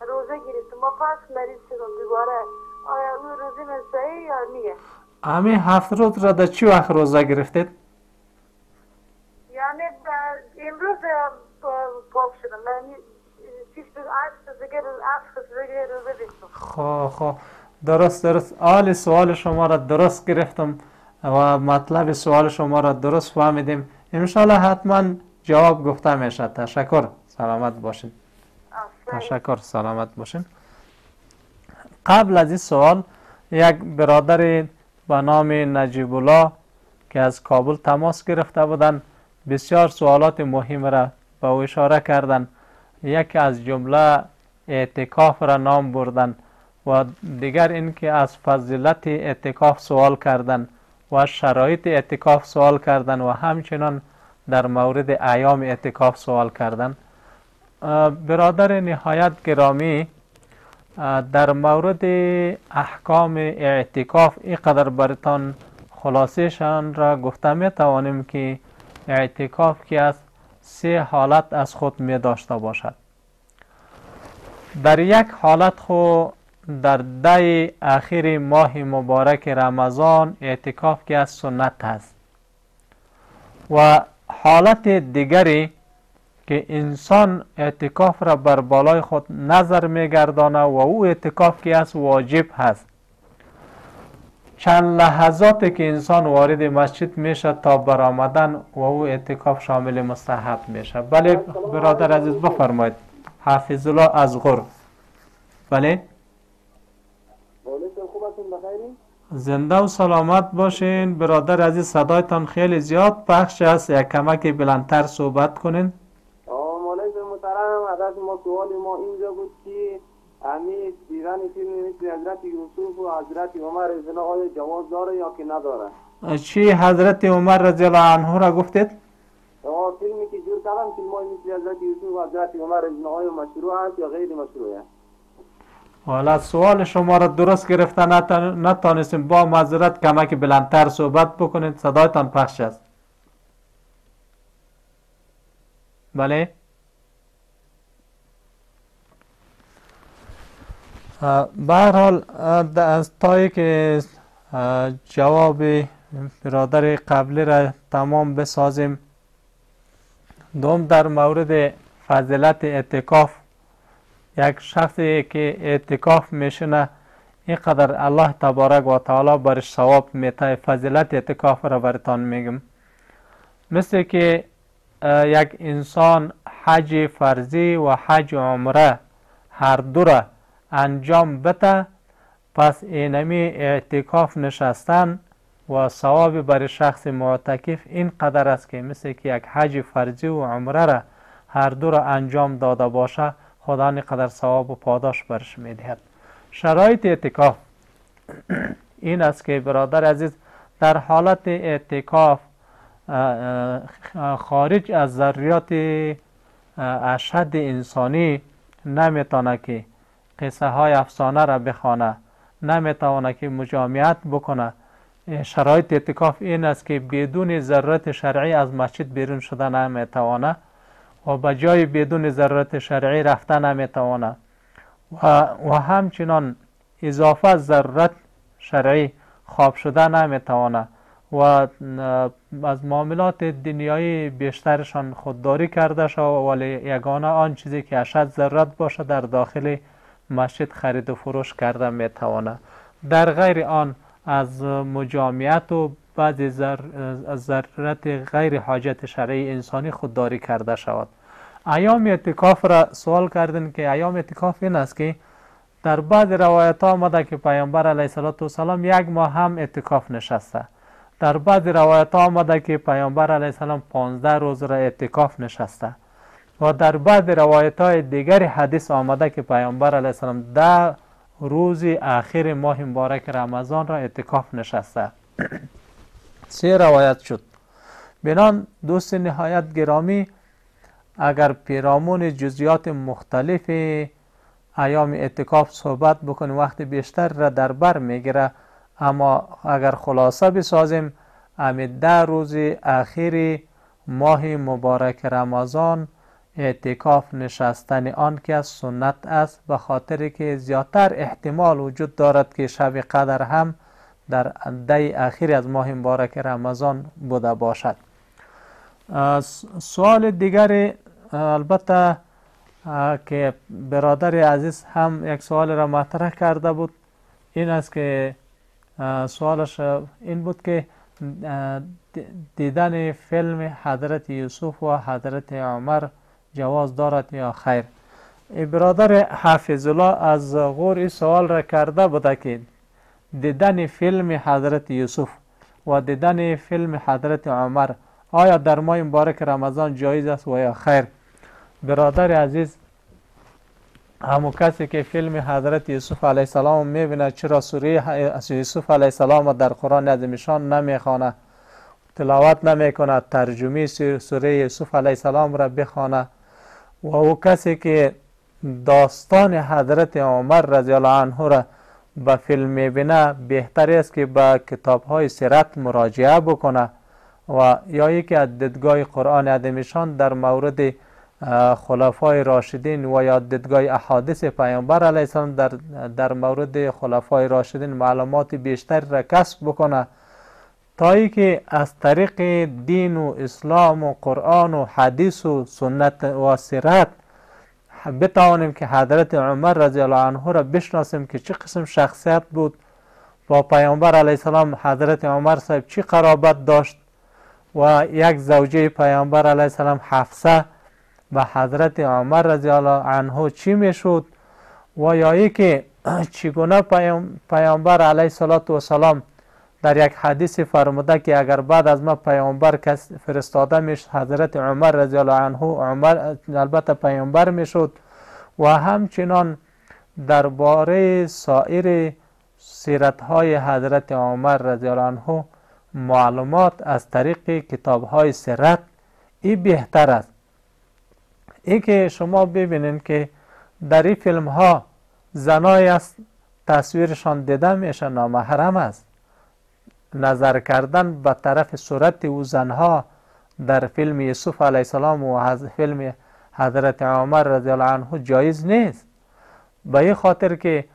S3: روزه گرفتم. ما پاک مریض شدم دوباره. آیا اون روزه من صحیح یا نیه؟
S1: همین 7 روز را در چی وقت روزه گرفتید؟
S3: یعنی امروز پاک شدم. من 6 روز 8 روز دیگه 7 روز دیگه روزه گرفتم.
S1: خب درست. حال سوال شما را درست گرفتم و مطلب سوال شما را درست فهمیدیم. انشالله حتما جواب گفته میشه. تشکر. سلامت باشین. تشکر. سلامت باشین. قبل از این سوال یک برادر به نام نجیب الله که از کابل تماس گرفته بودن، بسیار سوالات مهم را به او اشاره کردن. یکی از جمله اعتکاف را نام بردن و دیگر این که از فضیلت اعتکاف سوال کردن و شرایط اعتکاف سوال کردن و همچنان در مورد ایام اعتکاف سوال کردن. برادر نهایت گرامی، در مورد احکام اعتکاف اینقدر برتان خلاصه‌شان را گفته می توانیم که اعتکاف که از 3 حالت از خود می داشته باشد. در یک حالت خو در 10 اخیر ماه مبارک رمضان اعتکاف که از سنت است و حالت دیگری که انسان اعتکاف را بر بالای خود نظر می‌گردانه و او اعتکاف که از واجب هست. چند لحظاتی که انسان وارد مسجد میشه تا برآمدن و او اعتکاف شامل مستحب میشه. بله برادر عزیز بفرمایید. حافظ الله از غر. بله زنده و سلامت باشین برادر عزیز. صدایتان خیلی زیاد پخش است، یک کمک بلندتر صحبت کنین.
S2: مولای محترم، از ما سوال ما اینجا بود که امی دیدن فیلم مثل حضرت یوسف و حضرت عمر رضی الله عنه جواز داره یا که نداره؟
S1: چی حضرت عمر رضی الله عنه را گفتید؟
S2: فیلمی که جور کردن فیلمای مثل حضرت یوسف و حضرت عمر رضی الله عنه مشروع است یا غیر مشروع است؟
S1: حالا سوال شما را درست گرفته نتانستیم. با معذرت کمک بلندتر صحبت بکنید، صدایتان پخش است. بله. به هر حال از تایی که جواب برادر قبلی را تمام بسازیم، دوم در مورد فضیلت اعتکاف، یک شخصی که اعتکاف میشنه اینقدر الله تبارک و تعالی برش ثواب میده. فضیلت اعتکاف را براتان میگم. مثل که یک انسان حج فرضی و حج عمره هر دو را انجام بده، پس اینمی اعتکاف نشستن و ثواب برای شخص معتکف این قدر است که مثل که یک حج فرضی و عمره را هر دو را انجام داده باشه، خدا اینقدر ثواب و پاداش برش میدهد. شرایط اعتکاف این است که برادر عزیز در حالت اعتکاف خارج از ضروریات اشد انسانی نمیتونه که قصه های افسانه را بخوانه، نمیتونه که مجامعت بکنه. شرایط اعتکاف این است که بدون ضرورت شرعی از مسجد بیرون شده نمیتونه و به جای بدون ضرورت شرعی رفته نمیتونه و همچنان اضافه ضرورت شرعی خواب شده نمیتونه و از معاملات دنیایی بیشترشان خودداری کرده شد، ولی یگانه آن چیزی که اشد ضرورت باشه در داخل مسجد خرید و فروش کرده میتونه. در غیر آن از مجامعت و بعضی ضرورت غیر حاجت شرعی انسانی خودداری کرده شود. ایام اعتکاف را سوال کردن که ایام اعتکاف این است که در بعض روایت ها آمده که پیامبر علیه السلام 1 ماه هم اعتکاف نشسته. در بعض روایت ها آمده که پیامبر علیه السلام 15 روز را اعتکاف نشسته و در بعض روایت های دیگر حدیث آمده که پیامبر علیه السلام 10 روز آخر ماه مبارک رمضان را اعتکاف نشسته. 3 روایت شد. بنان دوست نهایت گرامی، اگر پیرامون جزئیات مختلف ایام اعتکاف صحبت بکنیم وقت بیشتر را در بر میگیره، اما اگر خلاصه بسازیم، همین 10 روز آخر ماه مبارک رمضان اعتکاف نشستن آن که از سنت است، به خاطر که زیادتر احتمال وجود دارد که شب قدر هم در 10 آخر از ماه مبارک رمضان بوده باشد. سوال دیگر البته که برادر عزیز هم یک سوال را مطرح کرده بود، این است که سوالش این بود که دیدن فیلم حضرت یوسف و حضرت عمر جواز دارد یا خیر. برادر حافظ الله از غور این سوال را کرده بوده که دیدن فیلم حضرت یوسف و دیدن فیلم حضرت عمر آیا در ماه مبارک رمضان جایز است و یا خیر. برادر عزیز، همون کسی که فیلم حضرت یوسف علیه السلام میبینه چرا سوره یوسف علیه السلام در قرآن عظیمشان نمیخوانه، تلاوت نمیکنه، ترجمه سوره یوسف علیه السلام را بخوانه، و او کسی که داستان حضرت عمر رضی الله عنه را به فیلم میبینه بهتر است که به کتاب های سیرت مراجعه بکنه و یا یکی از دیدگاه قرآن عظیمشان در مورد خلفای راشدین و یا دیدگاه احادیث پیامبر علیه السلام در مورد خلفای راشدین معلومات بیشتر را کسب بکنه، تا ای که از طریق دین و اسلام و قرآن و حدیث و سنت و سیرت بتوانیم که حضرت عمر رضی الله عنه را بشناسیم که چه قسم شخصیت بود، با پیامبر علیه السلام حضرت عمر صاحب چی قرابت داشت و یک زوجه پیامبر علیه السلام حفصه و حضرت عمر رضی الله عنه چی میشد، و یا ای که چگونه پیامبر علیه السلام در یک حدیث فرموده که اگر بعد از ما پیامبر کس فرستاده میشد حضرت عمر رضی الله عنه عمر البته پیامبر میشد، و همچنان درباره سایر سیرت‌های حضرت عمر رضی الله عنه معلومات از طریق کتاب‌های سیرت این بهتر است. این که شما ببینید که در این فیلم ها زنای است تصویرشان دیده میشه نامحرم است. نظر کردن به طرف صورت او زنها در فیلم یوسف علیه السلام و فیلم حضرت عمر رضی الله عنه جایز نیست. به این خاطر که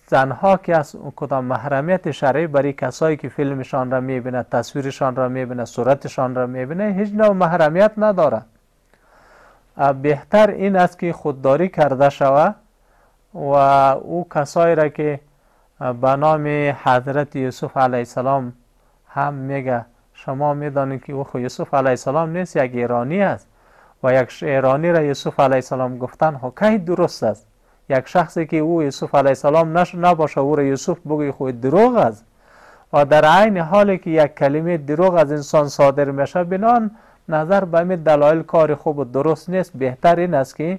S1: زنها که از کدام محرمیت شرعی برای کسایی که فیلمشان را میبینه، تصویرشان را میبینه، صورتشان را میبینه، هیچ نوع محرمیت نداره. بهتر این است که خودداری کرده شود و او کسایی را که به نام حضرت یوسف علیه السلام هم میگه، شما میدانید که او خود یوسف علیه السلام نیست، یک ایرانی است و یک ایرانی را یوسف علیه السلام گفتن کی درست است؟ یک شخصی که او یوسف علیه السلام نباشه او را یوسف بگوی خود دروغ است. و در عین حالی که یک کلمه دروغ از انسان صادر میشه، بنان نظر به این دلایل کار خوب و درست نیست. بهتر این است که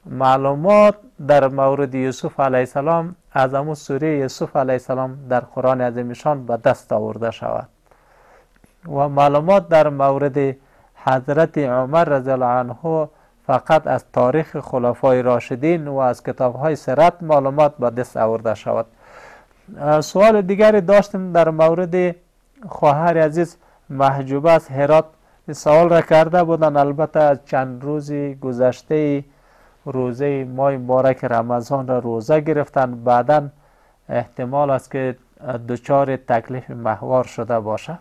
S1: معلومات در مورد یوسف علیه السلام از همون سوره یوسف علیه السلام در قرآن عظیمشان به دست آورده شود و معلومات در مورد حضرت عمر رضی الله عنه فقط از تاریخ خلفای راشدین و از کتاب‌های سیرت معلومات به دست آورده شود. سوال دیگری داشتیم در مورد خواهر عزیز محجوبه از هرات. سوال را کرده بودن، البته از چند روزی گذشته روزه ماه مبارک رمضان را روزه گرفتن، بعدا احتمال است که دچار تکلیف ماهوار شده باشه.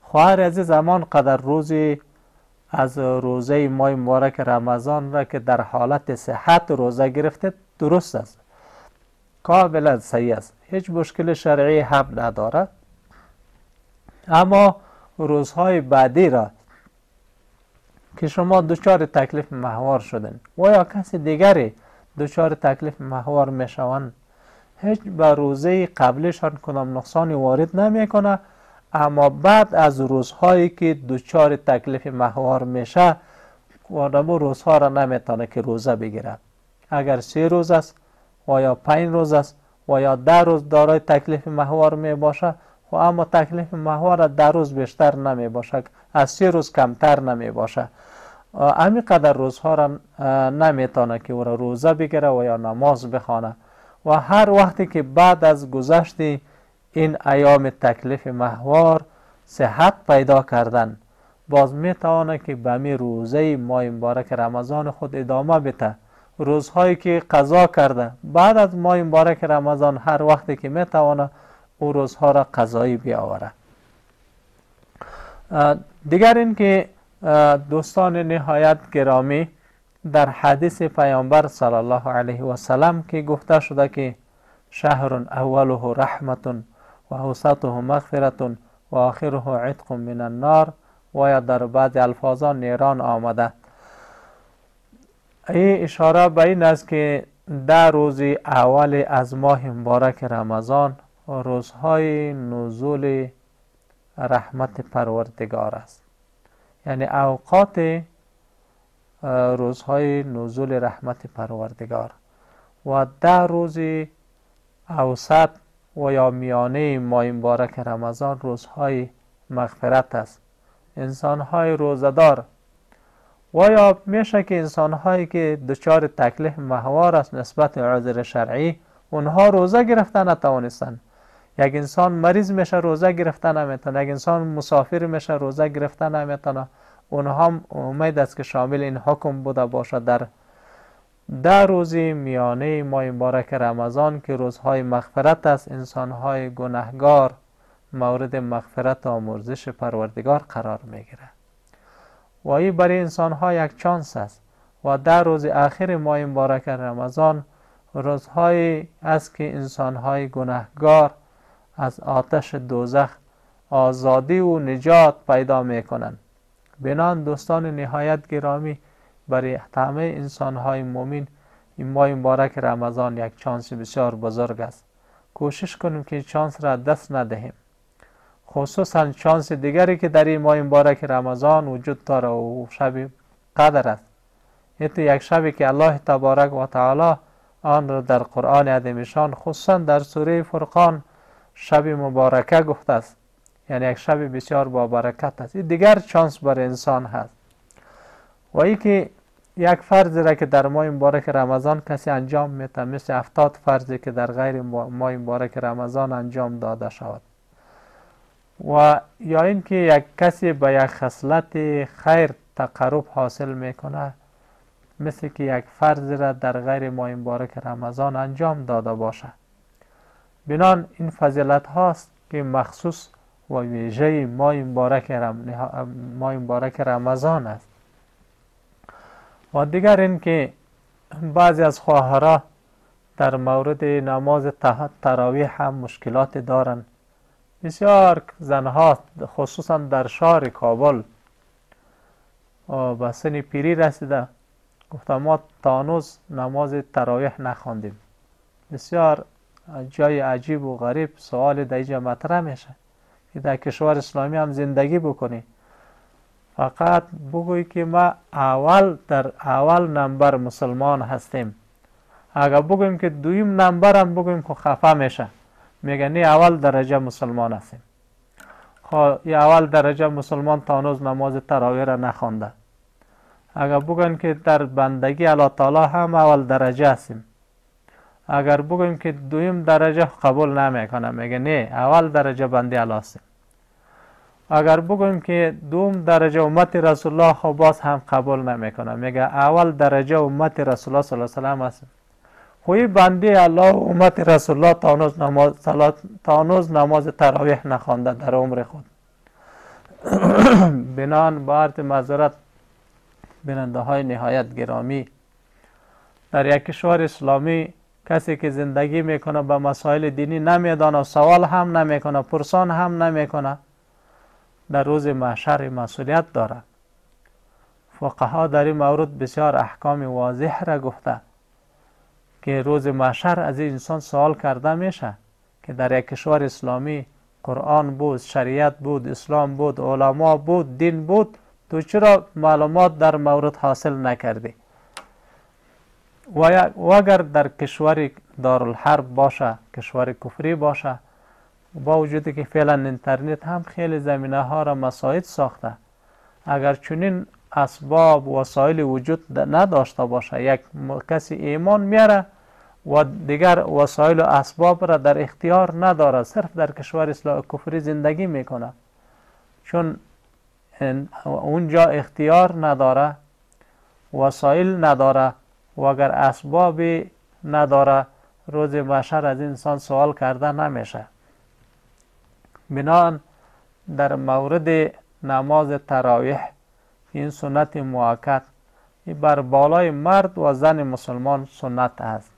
S1: خواهر عزیز همان قدر روزی از روزه ماه مبارک رمضان را که در حالت صحت روزه گرفته درست است، کاملا صحیح است، هیچ مشکل شرعی هم ندارد. اما روزهای بعدی را که شما دچار تکلیف ماهوار شدن و یا کسی دیگری دچار تکلیف ماهوار میشوند، هیچ به روزه قبلشان کدام نقصانی وارد نمیکنه، اما بعد از روزهایی که دچار تکلیف ماهوار میشه آدم روزها را نمیتونه که روزه بگیره. اگر 3 روز است و یا 5 روز است و یا 10 روز دارای تکلیف ماهوار می باشه، و اما تکلیف ماهوار 10 روز بیشتر نمی باشه، از 3 روز کمتر نمی باشه، همین قدر روزها را نمیتونه که او را روزه بگیره و یا نماز بخوانه. و هر وقتی که بعد از گذشت این ایام تکلیف ماهوار صحت پیدا کردن، باز میتونه که به می روزه ماه مبارک رمضان خود ادامه بده. روزهایی که قضا کرده بعد از ماه مبارک رمضان هر وقتی که میتونه او روزها را قضایی بیاوره. دیگر این که دوستان نهایت گرامی، در حدیث پیامبر صلی الله علیه و سلم که گفته شده که شهر اوله رحمت و اوسطه مغفرت و آخره عتق من النار و یا در بعض الفاظان نیران آمده. این اشاره به این است که 10 روز اول از ماه مبارک رمضان روزهای نزول رحمت پروردگار است، یعنی اوقات روزهای نزول رحمت پروردگار، و 10 روز اوسط و یا میانه ماه مبارک رمضان روزهای مغفرت است. انسانهای روزدار و یا میشه که انسانهایی که دچار تکلیف ماهوار است نسبت عذر شرعی، اونها روزه گرفتن نتوانستن. یک انسان مریض میشه روزه گرفتن نمیتونه، یک انسان مسافر میشه روزه گرفتن نمیتونه، اونها هم امید است که شامل این حکم بوده باشه در 10 روز میانه ماه مبارک رمضان که روزهای مغفرت است، انسانهای گناهگار مورد مغفرت و آمرزش پروردگار قرار میگیره و این برای انسانها یک چانس است. و 10 روز آخر ماه مبارک رمضان روزهایی است که انسانهای گناهگار از آتش دوزخ آزادی و نجات پیدا میکنند. بنان دوستان نهایت گرامی، برای همه انسانهای مومن این ماه مبارک رمضان یک چانس بسیار بزرگ است. کوشش کنیم که چانس را دست ندهیم، خصوصا چانس دیگری که در این ماه مبارک رمضان وجود داره و شب قدر است. تو یک شبی که الله تبارک و تعالی آن را در قرآن عظیمشان خصوصا در سوره فرقان شب مبارکه گفته است، یعنی یک شب بسیار با برکت است. این دیگر چانس بر انسان هست. و ای که یک فرض را که در ماه مبارک رمضان کسی انجام میده، مثل 70 فرضی که در غیر ماه مبارک رمضان انجام داده شود. و یا اینکه یک کسی به یک خصلت خیر تقرب حاصل میکنه، مثل که یک فرض را در غیر ماه مبارک رمضان انجام داده باشه. بنان این فضیلت هاست که مخصوص و ویژه ماه مبارک رمضان است. و دیگر این که بعضی از خواهرها در مورد نماز تراویح هم مشکلات دارند. بسیار زنها خصوصا در شهر کابل به سن پیری رسیده گفتم ما تا هنوز نماز تراویح نخواندیم. بسیار جای عجیب و غریب سوال در اینجا مطرح میشه که در کشور اسلامی هم زندگی بکنی، فقط بگوی که ما در اول نمبر مسلمان هستیم. اگر بگویم که دویم نمبر هم بگویم که خفه میشه، میگه نه اول درجه مسلمان هستیم. خب این اول درجه مسلمان تا هنوز نماز تراویح را نخوانده. اگر بگویم که در بندگی الله تعالی هم اول درجه هستیم، اگر بگویم که دویم درجه قبول نمیکنه، میگه نه اول درجه بندی الله هستیم. اگر بگویم که دوم درجه امت رسول الله، خب باز هم قبول نمیکنه، میگه اول درجه امت رسول الله صلی الله علیه و سلم هستیم. خوی بندی الله و امت رسول الله تا هنوز نماز تراویح نخوانده در عمر خود. بنان با عرض معذرت بیننده های نهایت گرامی، در یک کشور اسلامی کسی که زندگی میکنه به مسائل دینی نمیدانه، سوال هم نمیکنه، پرسان هم نمیکنه، در روز محشر مسئولیت داره. فقها در این مورد بسیار احکام واضح را گفته که روز محشر از این انسان سوال کرده میشه که در یک کشور اسلامی قرآن بود، شریعت بود، اسلام بود، علما بود، دین بود، تو چرا معلومات در مورد حاصل نکردی؟ و اگر در کشور دارالحرب باشه، کشور کفری باشه، با وجودی که فعلا اینترنت هم خیلی زمینه ها را مساعد ساخته، اگر چنین اسباب وسایل وجود نداشته باشه، یک کسی ایمان میاره و دیگر وسایل و اسباب را در اختیار نداره، صرف در کشور کفری زندگی میکنه، چون اونجا اختیار نداره، وسایل نداره و اگر اسبابی نداره، روز محشر از انسان سوال کرده نمیشه. بنان در مورد نماز تراویح این سنت موکد بر بالای مرد و زن مسلمان سنت است.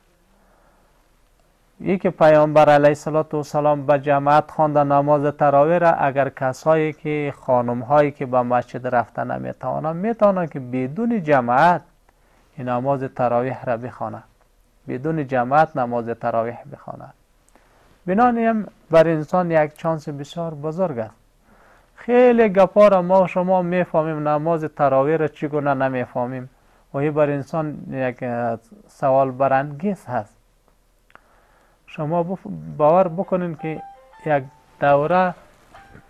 S1: ای که پیامبر علیه السلام به جماعت خوانده نماز تراویح را، اگر کسایی که خانم هایی که به مسجد رفته نمیتوانند، میتوانند که بدون جماعت این نماز تراویح را بخوانند، بدون جماعت نماز تراویح بخوانند. بنابراین بر انسان یک چانس بسیار بزرگ است. خیلی گپا را ما و شما میفهمیم، نماز تراویح را چگونه نمیفهمیم و این بر انسان یک سوال برانگیز هست. شما باور بکنین که یک دوره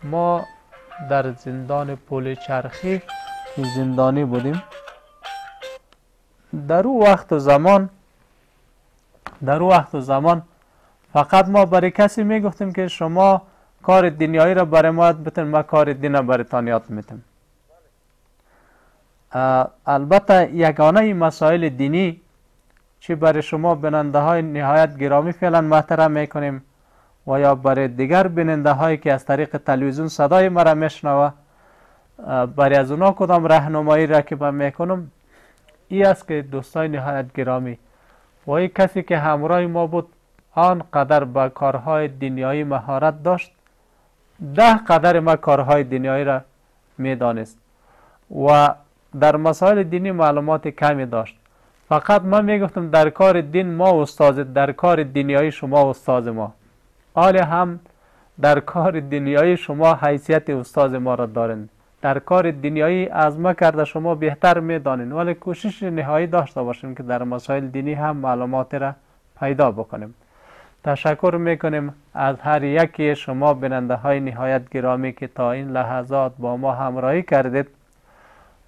S1: ما در زندان پل چرخی زندانی بودیم. در او وقت و زمان فقط ما برای کسی میگفتیم که شما کار دنیایی را برای ما یاد بتین، ما کار دین را برایتان یاد میتیم. البته یگانه مسائل دینی چه برای شما بیننده های نهایت گرامی فعلا محترم میکنیم و یا برای دیگر بیننده هایی که از طریق تلویزیون صدای مرا میشنوه، برای از اونا کدام راهنمایی را که من میکنم ای است که دوستای نهایت گرامی، و این کسی که همراه ما بود آنقدر به کارهای دنیایی مهارت داشت، 10 قدر ما کارهای دنیایی را میدانست و در مسائل دینی معلومات کمی داشت. فقط من میگفتم در کار دین ما استاد، در کار دنیایی شما استاد ما، حال هم در کار دنیایی شما حیثیت استاد ما را دارین، در کار دنیایی از ما کرده شما بهتر میدانین، ولی کوشش نهایی داشته باشیم که در مسائل دینی هم معلومات را پیدا بکنیم. تشکر میکنیم از هر یکی شما بیننده های نهایت گرامی که تا این لحظات با ما همراهی کردید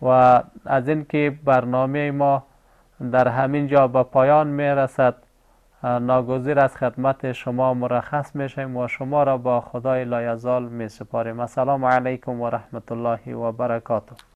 S1: و از اینکه برنامه ما در همین جا به پایان میرسد ناگزیر از خدمت شما مرخص میشیم و شما را با خدای لایزال می سپاریم. السلام علیکم و رحمت الله و برکاته.